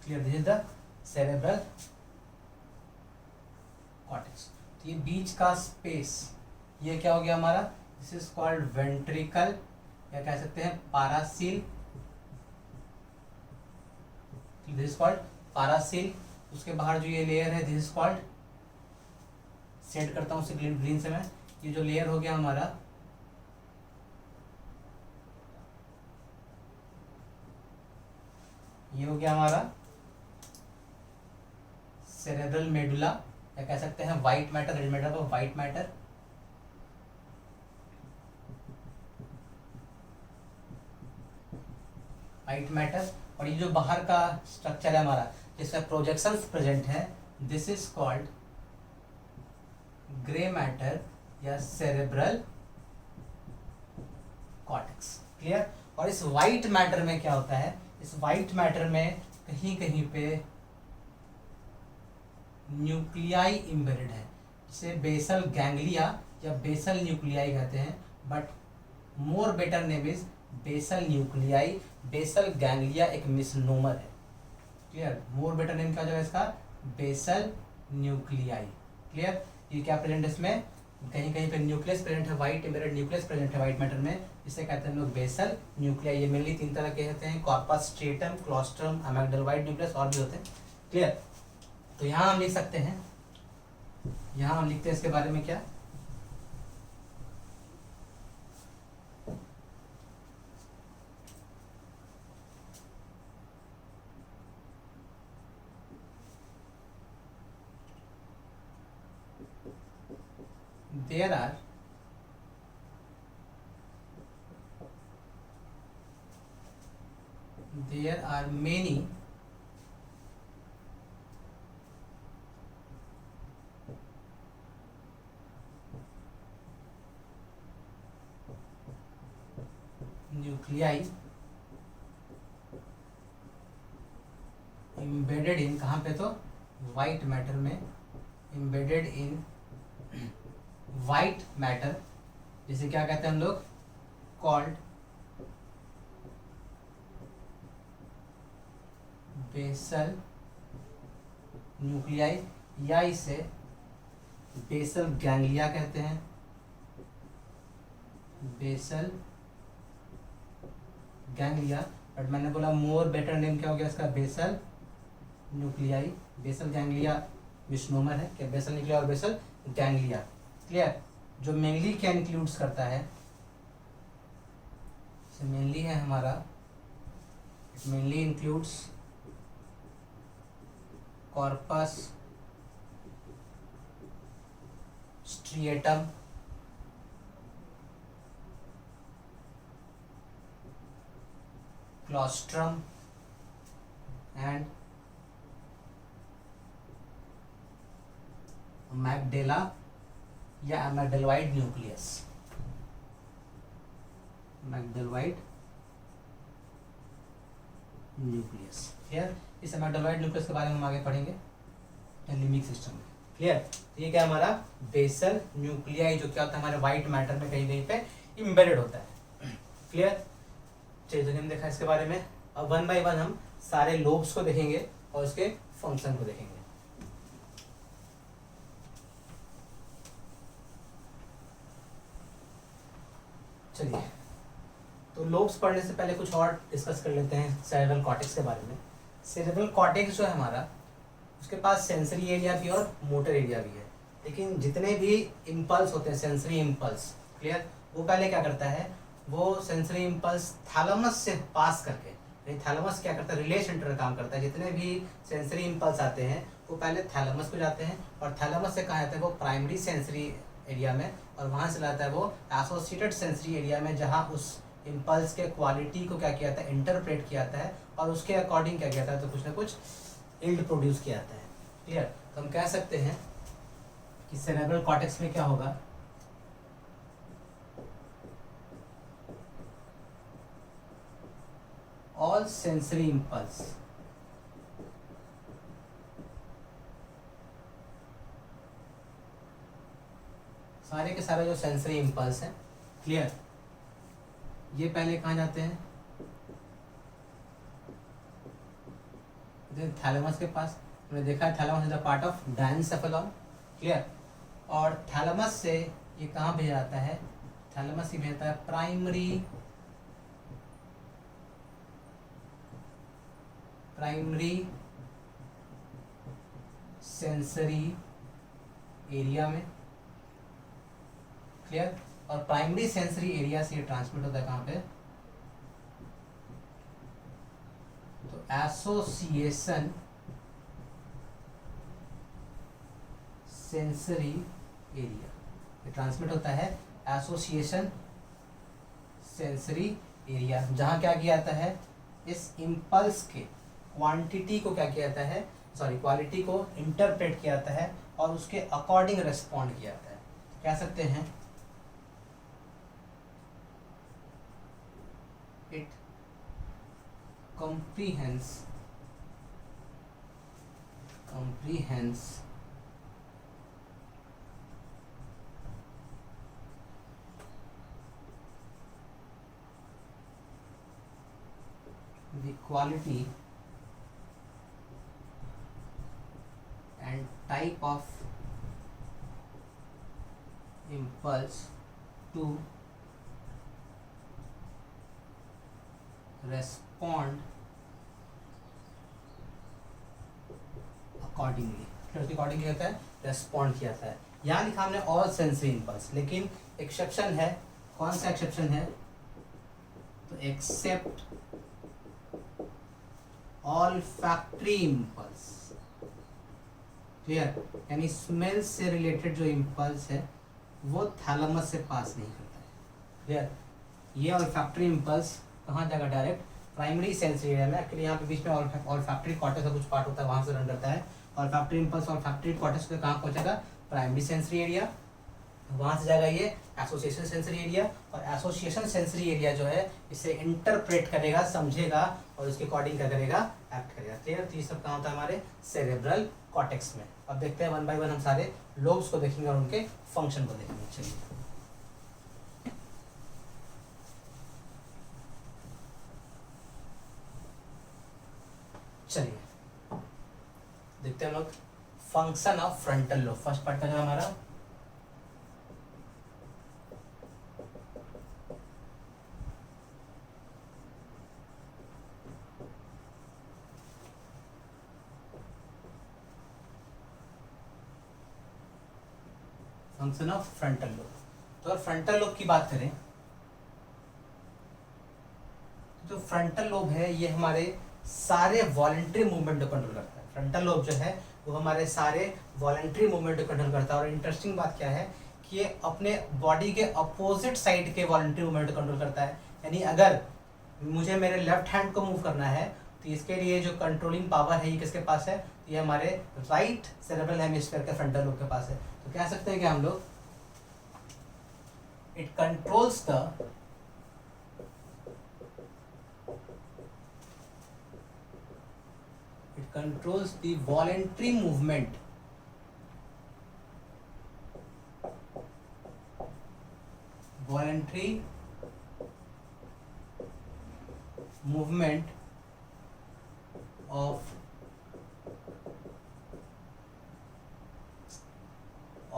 Clear. This is the cerebral cortex. तो ये बीच का स्पेस, ये क्या हो गया हमारा, दिस इज कॉल्ड वेंट्रिकल, या कह सकते हैं paracele. This is called paracele. उसके बाहर जो ये लेयर है, दिस इज कॉल्ड, सेट करता हूँ उसे ग्रीन से मैं, ये जो लेयर हो गया हमारा, ये हो गया हमारा सेरेब्रल मेडुला, या कह सकते हैं व्हाइट मैटर, रेड मैटर को व्हाइट मैटर। White matter. और ये जो बाहर का स्ट्रक्चर है हमारा, जिसमें प्रोजेक्शंस प्रेजेंट है, this is called grey matter या सेरेब्रल कॉर्टेक्स। क्लियर। और इस व्हाइट मैटर में क्या होता है, इस व्हाइट मैटर में कहीं कहीं पे न्यूक्लियाई इम्बेडेड है, जिसे बेसल गैंग्लिया या बेसल न्यूक्लियाई कहते हैं, but more better name is basal nuclei. Basal ganglia एक मिसनोमर है, क्लियर। मोर बेटर नेम क्या हो जाएगा इसका, बेसल न्यूक्लियाई, क्लियर। ये क्या प्रेजेंट है इसमें, कहीं कहीं पे न्यूक्लियस प्रेजेंट है, वाइट इम्बेडेड न्यूक्लियस प्रेजेंट है वाइट मैटर में, इसे कहते हैं हम लोग बेसल न्यूक्लियाई। ये मेनली 3 तरह के होते हैं, कॉर्पस स्ट्रेटम, क्लोस्ट्रम, अमेग्डलवाइड न्यूक्लियस, और भी होते हैं, क्लियर। तो यहाँ हम लिख सकते हैं, यहाँ हम लिखते हैं इसके बारे में क्या, there are many nuclei embedded in, कहाँ पे, तो वाइट मैटर में, embedded in वाइट मैटर, जिसे क्या कहते हैं हम लोग, कॉल्ड बेसल न्यूक्लियाई, या इसे बेसल गैंग्लिया कहते हैं, बेसल गैंग्लिया। बट मैंने बोला मोर बेटर नेम क्या हो गया इसका, basal nuclei. Basal ganglia misnomer है, क्या बेसल न्यूक्लिया और बेसल गैंग्लिया, क्लियर। जो मेनली क्या इंक्लूड्स करता है, मेनली है हमारा, it mainly includes corpus striatum, claustrum and amygdala या amygdaloid nucleus, amygdaloid nucleus, clear. इस एमेग्डलवाइड न्यूक्लियस के बारे में हम आगे पढ़ेंगे लिम्बिक सिस्टम में, क्लियर। तो ये क्या हमारा बेसल न्यूक्लियाई, जो क्या होता है हमारे वाइट मैटर में कहीं कहीं पे इम्बेडेड होता है, क्लियर। चलिए, तो हमने देखा इसके बारे में। अब 1 बाय 1 हम सारे लोब्स को देखेंगे और उसके फंक्शन को देखेंगे। चलिए, तो लोब्स पढ़ने से पहले कुछ और डिस्कस कर लेते हैं सेरेब्रल कॉर्टेक्स के बारे में। सेरेब्रल कॉर्टेक्स जो है हमारा, उसके पास सेंसरी एरिया भी और मोटर एरिया भी है, लेकिन जितने भी इम्पल्स होते हैं सेंसरी इम्पल्स, क्लियर, वो पहले क्या करता है, वो सेंसरी इम्पल्स थैलेमस से पास करके, थैलेमस क्या करता है, रिले सेंटर का काम करता है। जितने भी सेंसरी इम्पल्स आते हैं वो पहले थैलेमस को जाते हैं, और थैलेमस से कहाँ जाते हैं, वो प्राइमरी सेंसरी एरिया में, और वहाँ से लाता है वो एसोसिएटेड सेंसरी एरिया में, जहाँ उस इम्पल्स के क्वालिटी को क्या किया जाता है, इंटरप्रेट किया जाता है, और उसके अकॉर्डिंग क्या किया जाता है, तो कुछ ना कुछ यील्ड प्रोड्यूस किया जाता है, क्लियर। तो हम कह सकते हैं कि सेरेब्रल कॉर्टेक्स में क्या होगा, ऑल सेंसरी इम्पल्स सारे के सारे जो सेंसरी इम्पल्स हैं, क्लियर, ये पहले कहाँ जाते हैं, थैलेमस के पास। हमने देखा है thalamus is the part of diencephalon, clear. और थैलेमस से ये कहाँ भेजा जाता है, थैलेमस ही भेजता है प्राइमरी सेंसरी एरिया में, क्लियर। और प्राइमरी सेंसरी एरिया से ये ट्रांसमिट होता है कहाँ पे, तो एसोसिएशन सेंसरी एरिया, ये ट्रांसमिट होता है एसोसिएशन सेंसरी एरिया, जहाँ क्या किया जाता है, इस इम्पल्स के क्वांटिटी को क्या किया जाता है, क्वालिटी को इंटरप्रेट किया जाता है और उसके अकॉर्डिंग रेस्पॉन्ड किया जाता है। कह सकते हैं it comprehends the quality and type of impulse to respond accordingly, फिर उसके अकॉर्डिंगली होता है रेस्पॉन्ड किया जाता है। यहाँ लिखा हमने ऑल सेंसरी इम्पल्स, लेकिन एक्सेप्शन है। कौन सा एक्सेप्शन है? तो except all factory impulse. Clear? यानी स्मेल से रिलेटेड जो इम्पल्स है वो थैलेमस से पास नहीं करता है। क्लियर? ये ऑल फैक्ट्री इम्पल्स कहाँ जाएगा? डायरेक्ट प्राइमरी सेंसरी एरिया में। एक्चुअली यहाँ पे बीच में ऑल फैक्ट्री कॉर्टेक्स का कुछ पार्ट होता है, वहां से रन करता है। All factory impulse all factory cortex से कहाँ पहुंचेगा? Primary sensory area. वहां से जाएगा ये एसोसिएशन सेंसरी एरिया, और एसोसिएशन सेंसरी एरिया जो है इसे इंटरप्रेट करेगा, समझेगा, और उसके अकॉर्डिंग क्या करेगा? एक्ट करेगा। क्लियर? तो ये सब कहाँ होता है? हमारे सेरेब्रल कॉर्टेक्स में। अब देखते हैं वन बाय वन हम सारे लोब्स को देखेंगे और उनके फंक्शन को देखेंगे। चलिए देखते हैं हम लोग function of frontal lobe. First part का जो हमारा फंक्शन ऑफ फ्रंटल लोब। तो अगर फ्रंटल लोब की बात करें तो फ्रंटल लोब है ये हमारे सारे वॉलेंट्री मूवमेंट को कंट्रोल करता है। फ्रंटल लोब जो है वो हमारे सारे वॉलेंट्री मूवमेंट को कंट्रोल करता है। और इंटरेस्टिंग बात क्या है कि ये अपने बॉडी के अपोजिट साइड के वॉलेंट्री मूवमेंट को कंट्रोल करता है। यानी अगर मुझे मेरे लेफ्ट हैंड को मूव करना है तो इसके लिए जो कंट्रोलिंग पावर है ये किसके पास है? ये हमारे राइट सेरेब्रल हेमिस्फीयर के फ्रंटल लोब के पास है। तो कह सकते हैं कि हम लोग it controls the controls the voluntary movement of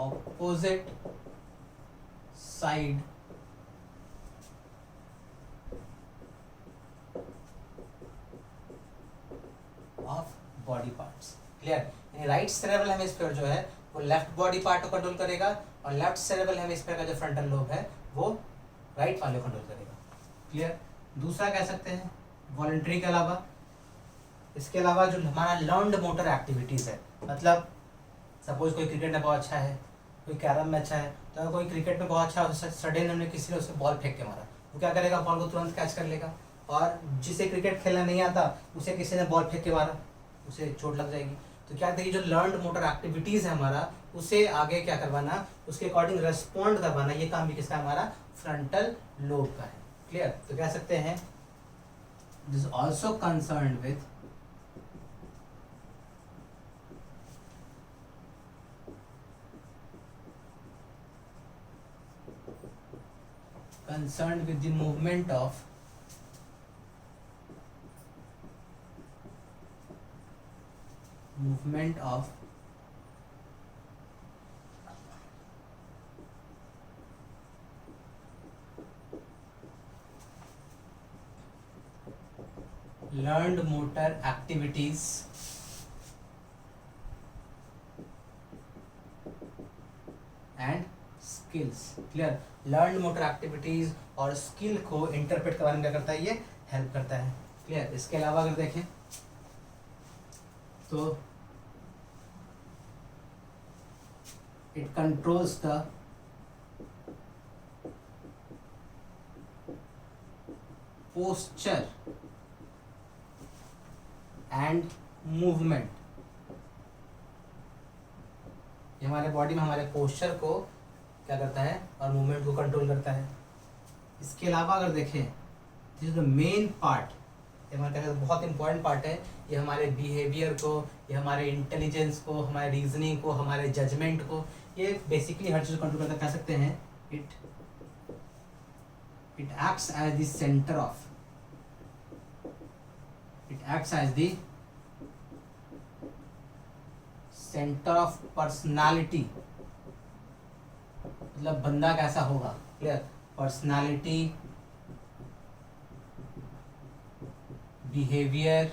opposite side of body parts. Clear? यानी राइट सेरेब्रल हेमिस्फीयर जो है वो लेफ्ट बॉडी पार्ट को कंट्रोल करेगा, और लेफ्ट सेरेब्रल हेमिस्फीयर का जो फ्रंटल लोब है वो राइट वाले को कंट्रोल करेगा। क्लियर? दूसरा कह सकते हैं वॉलंटरी के अलावा, इसके अलावा जो हमारा लर्नड मोटर एक्टिविटीज है, मतलब सपोज कोई क्रिकेट में बहुत अच्छा है, कोई कैरम में अच्छा है, तो अगर कोई क्रिकेट में बहुत अच्छा है, सडन हमने किसी ने उसको बॉल फेंक के मारा, वो क्या करेगा? बॉल को तुरंत कैच कर लेगा। और जिसे क्रिकेट खेलना नहीं आता उसे किसी ने बॉल फेंक के मारा, उसे चोट लग जाएगी। तो क्या देखिए जो लर्नड मोटर एक्टिविटीज है हमारा, उसे आगे क्या करवाना, उसके अकॉर्डिंग रेस्पॉन्ड करवाना, ये काम भी किसका? हमारा फ्रंटल लोब का है। क्लियर? तो कह सकते हैं this also concerned with the movement of learned motor activities and skills। Clear? Learned motor activities और स्किल को इंटरप्रेट करने में क्या करता है? ये हेल्प करता है। क्लियर? इसके अलावा अगर देखें तो it controls the posture and movement। ये हमारे बॉडी में हमारे पोस्चर को क्या करता है और मूवमेंट को कंट्रोल करता है। इसके अलावा अगर देखें this is the main part, ये हमारे कहते हैं बहुत इंपॉर्टेंट पार्ट है। ये हमारे बिहेवियर को, ये हमारे इंटेलिजेंस को, हमारे रीजनिंग को, हमारे जजमेंट को, ये बेसिकली हर चीज़ कंट्रोल करता, कह सकते हैं it acts as the centre of it acts as the centre of personality, मतलब बंदा कैसा होगा, क्लियर, पर्सनालिटी, बिहेवियर,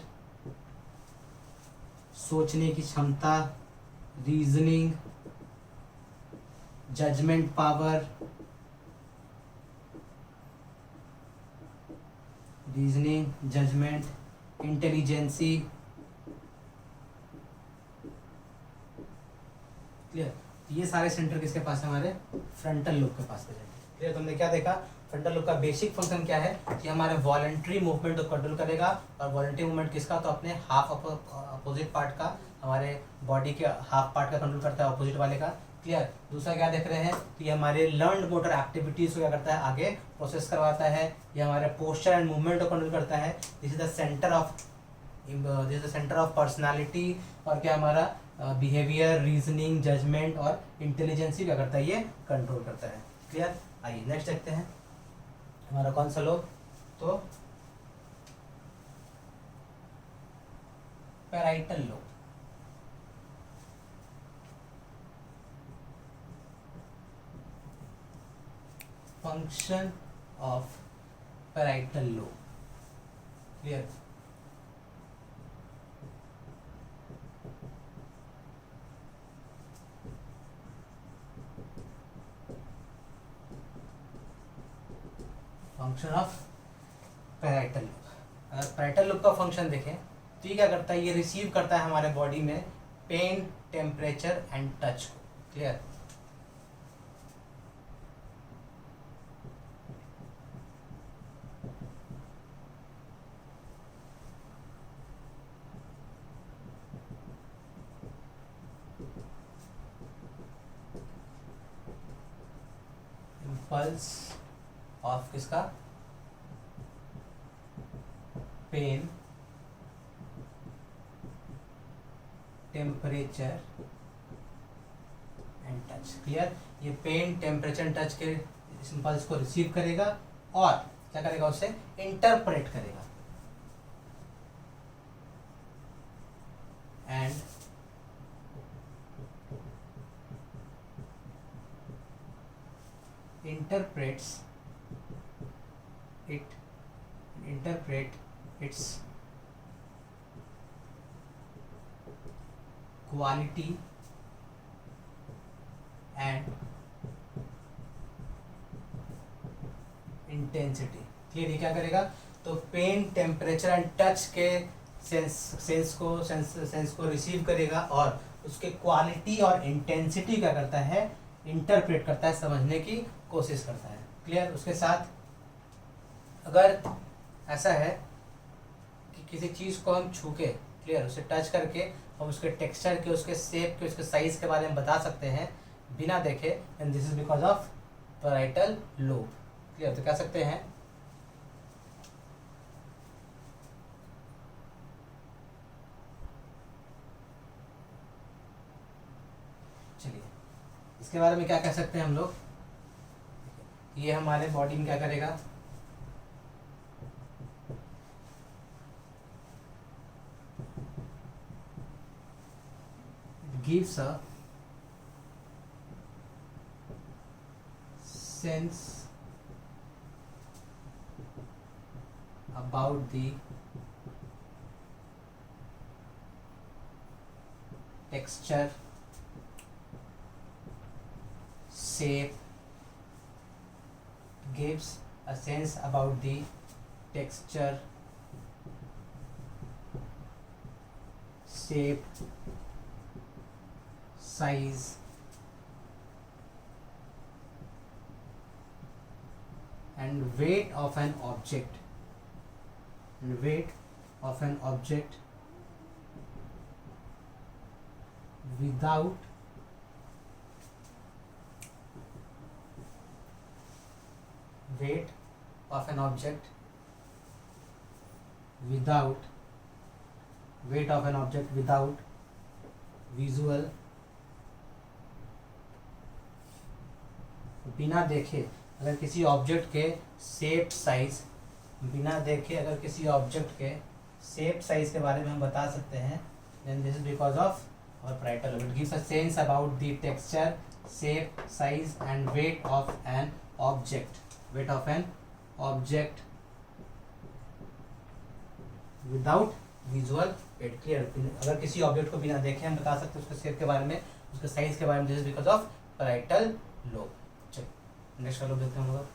सोचने की क्षमता, reasoning, judgement power, reasoning, judgement, intelligence, clear. ये सारे सेंटर किसके पास है, हमारे फ्रंटल लोब के पास है। क्लियर, तुमने क्या देखा, फ्रंटल लोब का बेसिक फंक्शन क्या है कि हमारे वॉलंटरी मूवमेंट को कंट्रोल करेगा, और वॉलंटरी मूवमेंट किसका, तो अपने हाफ अपोजिट पार्ट का, हमारे बॉडी के हाफ पार्ट का कंट्रोल करता है, अपोजिट वाले का। क्लियर। दूसरा क्या देख रहे हैं, तो ये हमारे लर्नड मोटर एक्टिविटीज को क्या करता है, आगे प्रोसेस करवाता है, ये हमारे पोस्चर एंड मूवमेंट को कंट्रोल करता है। This is the centre of personality, और क्या हमारा बिहेवियर, रीजनिंग, जजमेंट और इंटेलिजेंसी क्या करता है, ये कंट्रोल करता है। क्लियर। आइए नेक्स्ट देखते हैं हमारा कौन सा लोब, तो parietal lobe. Function of parietal lobe. Clear. Function of parietal lobe, अगर पैराइटल लोब का फंक्शन देखें तो ये क्या करता है, ये रिसीव करता है हमारे बॉडी में पेन, टेम्परेचर एंड टच को। क्लियर। इम्पल्स ऑफ किसका, pain, temperature and touch. Clear. ये पेन, टेम्परेचर, टच के इम्पल्स को रिसीव करेगा और क्या करेगा, उसे इंटरप्रेट करेगा and interprets its quality and intensity। Clear. ये क्या करेगा, तो पेन, टेम्परेचर एंड टच के सेंस को रिसीव करेगा और उसके क्वालिटी और इंटेंसिटी क्या करता है, इंटरप्रेट करता है, समझने की कोशिश करता है। क्लियर। उसके साथ अगर ऐसा है कि किसी चीज़ को हम छू के, क्लियर, उसे टच करके हम उसके टेक्सचर के, उसके शेप के, उसके साइज के बारे में बता सकते हैं बिना देखे, and this is because of parietal lobe. Clear. तो कह सकते हैं चलिए इसके बारे में क्या कह सकते हैं हम लोग, ये हमारे बॉडी में क्या करेगा, gives a sense about the texture, shape, gives a sense about the texture, shape, size, and weight of an object, without weight of an object without visual, बिना देखे अगर किसी ऑब्जेक्ट के शेप, साइज, बिना देखे अगर किसी ऑब्जेक्ट के शेप साइज के बारे में हम बता सकते हैं, then this is because of और parietal lobe. It gives a sense about the texture, shape, size and weight of an object. Weight of an object without visual aid. Clear? अगर किसी ऑब्जेक्ट को बिना देखे हम बता सकते हैं उसके शेप के बारे में, उसके साइज के बारे में. This is because of parietal lobe. चलो नेक्स्ट वाला देखते हैं हम लोग.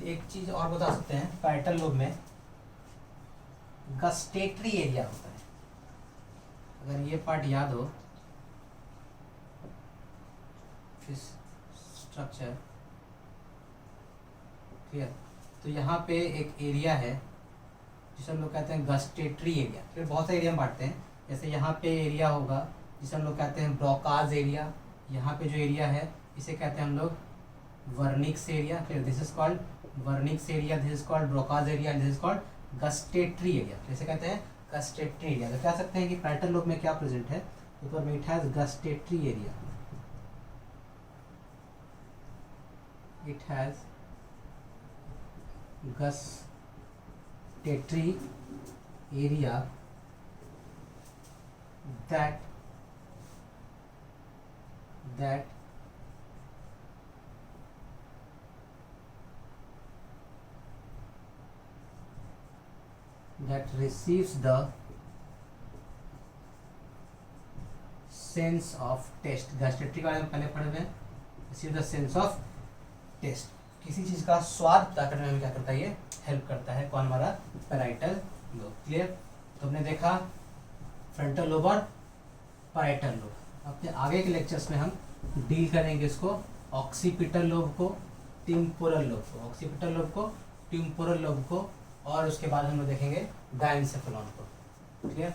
एक चीज और बता सकते हैं, parietal lobe में गस्टेटरी एरिया होता है. अगर ये पार्ट याद हो इस स्ट्रक्चर, क्लियर, तो यहाँ पे एक एरिया है जिसे हम लोग कहते हैं गस्टेटरी एरिया. फिर बहुत सारे एरिया में बांटते हैं, जैसे यहाँ पे एरिया होगा जिसे हम लोग कहते हैं ब्रोकाज एरिया. यहाँ पे जो एरिया है इसे कहते हैं हम लोग वर्निक्स एरिया. फिर this is called Wernicke's area, this is called Broca's area and this is called gustatory area. जैसे कहते हैं गस्टेटरी एरिया. तो कह सकते हैं कि parietal lobe में क्या प्रेजेंट है, ऊपर में it has gustatory area. It has gustatory area that receives the sense of taste. Gustatory के बारे में पहले पढ़े हुए हैं. receive the sense of taste. किसी चीज का स्वाद पता करने में क्या करता है, ये हेल्प करता है. कौन? हमारा parietal lobe. क्लियर? तो हमने देखा फ्रंटल लोब और parietal लोब. अपने आगे के लेक्चर्स में हम डील करेंगे इसको ऑक्सीपिटल लोब को, टेम्पोरल लोब को. ऑक्सीपिटल लोब को, टेम्पोरल लोब को, और उसके बाद हम लोग देखेंगे डायनसेफेलॉन को. क्लियर?